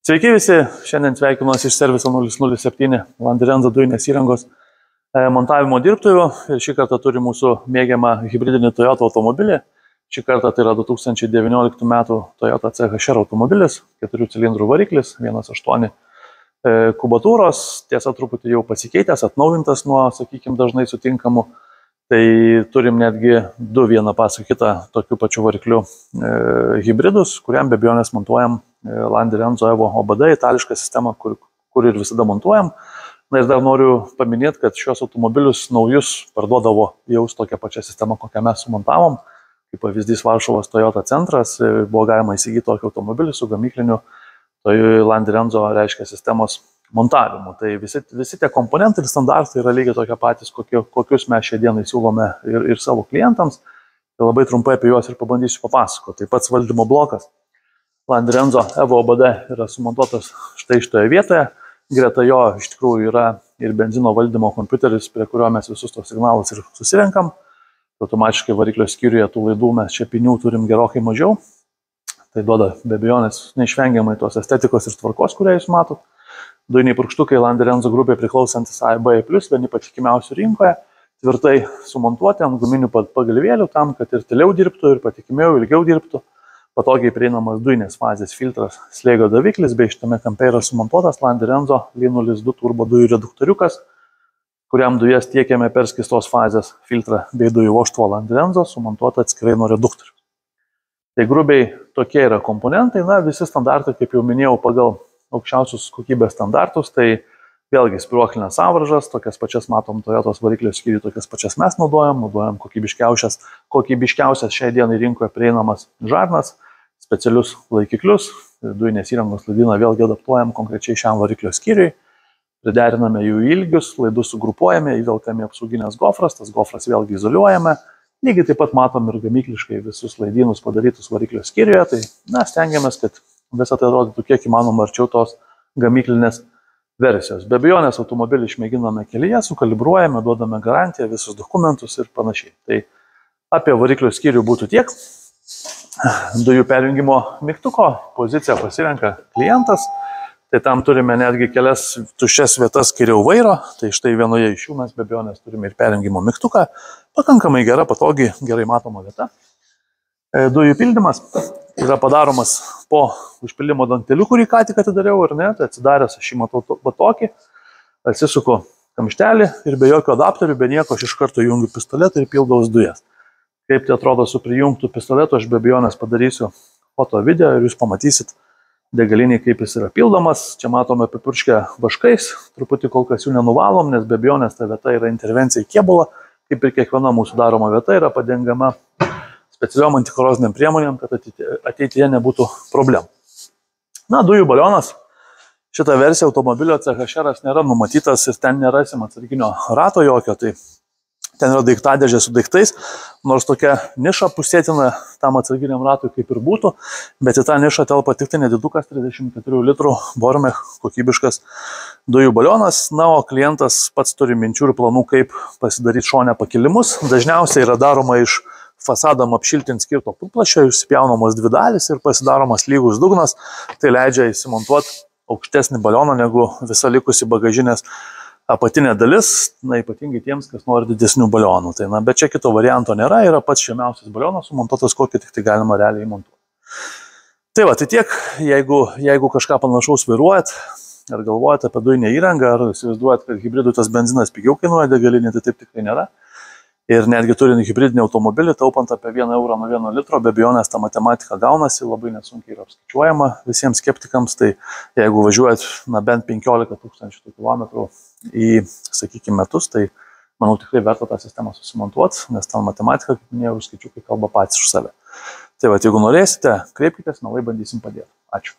Sveiki visi, šiandien sveikinuosi iš serviso 007 Landirenzo dujinės įrangos montavimo dirbtuvių ir šį kartą turi mūsų mėgiamą hibridinį Toyota automobilį. Šį kartą tai yra 2019 metų Toyota CHR automobilis, 4 cilindrų variklis, 1.8 kubatūros, tiesa truputį jau pasikeitęs, atnaujintas nuo, sakykime, dažnai sutinkamų. Tai turim netgi vieną paskui kitą tokių pačių variklių hibridus, kuriam be abejonės montuojam Landirenzo Evo OBD, itališką sistemą, kur ir visada montuojam. Na ir dar noriu paminėti, kad šios automobilius naujus parduodavo jau su tokia pačia sistema, kokią mes sumontavom. Kaip pavyzdys Varšuvos Toyota centras, buvo galima įsigyti tokį automobilį su gamykliniu Landirenzo reiškia sistemos montavimu. Tai visi tie komponentai ir standartai yra lygiai tokie patys, kokius mes šią dieną siūlome ir savo klientams. Tai labai trumpai apie juos ir pabandysiu papasakoti. Tai pats valdymo blokas Landirenzo Evo OBD yra sumontuotas štai šitoje vietoje. Greta jo iš tikrųjų yra ir benzino valdymo kompiuteris, prie kurio mes visus tos signalus ir susirenkam. Automatiškai variklio skyriuje tų laidų mes čia pinių turim gerokai mažiau. Tai duoda be abejonės neišvengiamai tos estetikos ir tvarkos, kurią jūs matot. Dujiniai purkštukai Landirenzo grupė priklausantis AEB+, vieni patikimiausių rinkoje, tvirtai sumontuoti ant guminių pagalvėlių tam, kad ir tyliau dirbtų, ir patikimiau, ilgiau dirbtų. Patogiai prieinamas dujinės fazės filtras, slėgio daviklis, bei šitame kampe yra sumontuotas Landirenzo L02 turbo dujų reduktoriukas, kuriam dujas tiekiame per skystos fazės filtrą bei dujų vožtuvą Landirenzo, sumontuota atskirai nuo reduktorių. Tai grubiai tokie yra komponentai, visi standartai, kaip jau minėjau, pagal aukščiausius kokybės standartus, tai vėlgi spyruoklinės sąvaržas, tokias pačias matom Toyotos variklio skyrių, tokias pačias mes naudojam kokybiškiausias šiai dienai rinkoje prieinamas žarnas, specialius laikiklius, dujinės įrangos laidyną vėlgi adaptuojam konkrečiai šiam variklio skyriui, prideriname jų ilgius, laidus sugrupuojame, įvelkame apsauginės gofras, tas gofras vėlgi izoliuojame, lygiai taip pat matom ir gamykliškai visus laidynus padarytus variklio skyriuje, tai stengiamės, kad visą tai atrodytų kiek įmanoma arčiau tos gamyklinės versijos. Be abejonės automobilį išmėginame kelyje, sukalibruojame, duodame garantiją, visus dokumentus ir panašiai. Tai apie variklio skyrių būtų tiek. Dujų perjungimo mygtuko poziciją pasirenka klientas. Tai tam turime netgi kelias tuščias vietas kairiau vairo. Tai štai vienoje iš jų mes be abejonės turime ir perjungimo mygtuką. Pakankamai gera, patogi, gerai matoma vieta. Dujų pildymas yra padaromas po užpildymo danteliu, kurį ką tik atidariau, ar ne, tai atsidaręs aš jį matau tokį, atsisuku kamštelį ir be jokių adapterių, be nieko aš iš karto jungiu pistoletą ir pildaus dujas. Kaip tai atrodo su prijungtų pistoletu, aš be abejonės padarysiu foto video ir jūs pamatysit degalinį, kaip jis yra pildomas. Čia matome apipurškę vaškais, truputį kol kas jų nenuvalom, nes be abejonės ta vieta yra intervencija į kėbulą, kaip ir kiekviena mūsų daroma vieta yra padengiama specialiom antikoroziniam priemonėm, kad ateityje nebūtų problemų. Dujų balionas. Šitą versiją automobilio CHR nėra numatytas ir ten nerasim atsarginio rato jokio, tai ten yra daiktadėžė su daiktais, nors tokia niša pusėtina tam atsarginiam ratui kaip ir būtų, bet į tą nišą telpa tik tai nedidukas 34 litrų Bormech kokybiškas dujų balionas. O klientas pats turi minčių ir planų, kaip pasidaryti šone pakilimus. Dažniausiai yra daroma iš fasadam apšiltinti skirto putplašio, išsipjaunamos dvi dalys ir pasidaromas lygus dugnas. Tai leidžia įsimontuoti aukštesnį balioną negu visa likusi bagažinės apatinė dalis, ypatingai tiems, kas nori didesnių balionų. Bet čia kito varianto nėra, yra pats žemiausias balionas sumontuotas, kokį tik tai galima realiai montuoti. Tai tiek, jeigu kažką panašaus vairuojat, ar galvojate apie dujinę įrangą, ar įsivaizduojat, kad hibridų tas benzinas pigiau kainuoja degalinė, tai taip tikrai nėra. Ir netgi turint hibridinį automobilį, taupant apie 1 eurą nuo 1 litro, be abejonės ta matematika gaunasi, labai nesunkiai yra apskaičiuojama visiems skeptikams. Tai jeigu važiuojat bent 15 000 kilometrų į, sakykime, metus, tai manau tikrai verta tą sistemą susimontuoti, nes ta matematika, kaip minėjau, skaičiukai kalba patys už save. Tai jeigu norėsite, kreipkitės, mielai bandysim padėti. Ačiū.